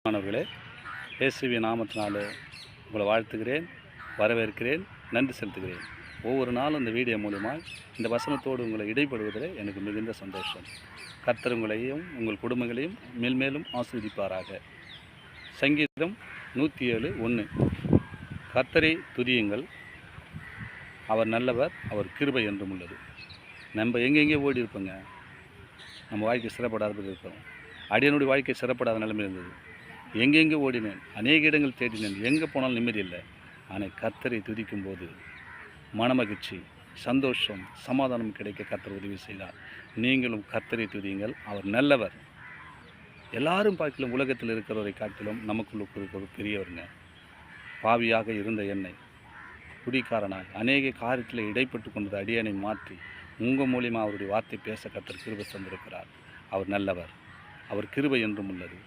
மாணவர்களே, இயேசுவின் நாமத்தினாலே உங்களை வாழ்த்துகிறேன், வரவேற்கிறேன், நன்றி செலுத்துகிறேன். ஒவ்வொரு நாளும் இந்த வீடியோ மூலமாக இந்த வசனத்தோடு உங்களை இடைப்படுவதில் எனக்கு மிகுந்த சந்தோஷம். கர்த்தர் உங்களையும் உங்கள் குடும்பங்களையும் மேல்மேலும் ஆசீர்வதிப்பாராக. சங்கீதம் 107:1. கர்த்தரை துதியுங்கள், அவர் நல்லவர், அவர் கிருபை என்றும் உள்ளது. நம்ம எங்கெங்கே ஓடி இருப்போங்க, நம்ம வாழ்க்கை சிறப்படாத இருக்கிறோம். அடியனுடைய வாழ்க்கை சிறப்படாத நிலைமை இருந்தது. எங்கெங்கே ஓடினேன், அநேக இடங்கள் தேடினேன், எங்கே போனாலும் நிம்மதி இல்லை. ஆனால் கர்த்தரை துதிக்கும் போது மனமகிழ்ச்சி, சந்தோஷம், சமாதானம் கிடைக்க கர்த்தர் உதவி செய்தார். நீங்களும் கர்த்தரை துதியுங்கள், அவர் நல்லவர். எல்லாரும் பார்க்கலாம், உலகத்தில் இருக்கிறவரை காட்டிலும் நமக்குள்ளுக்கு இருக்கிற பெரியவருங்க. பாவியாக இருந்த என்னை குடிக்காரனாக அநேக காரியத்தில் இடைப்பட்டு கொண்டது அடியனை மாற்றி உங்கள் மூலியமாக அவருடைய வார்த்தை பேச கர்த்தர் கிருபை தந்திருக்கிறார். அவர் நல்லவர், அவர் கிருபை என்றும் உள்ளது.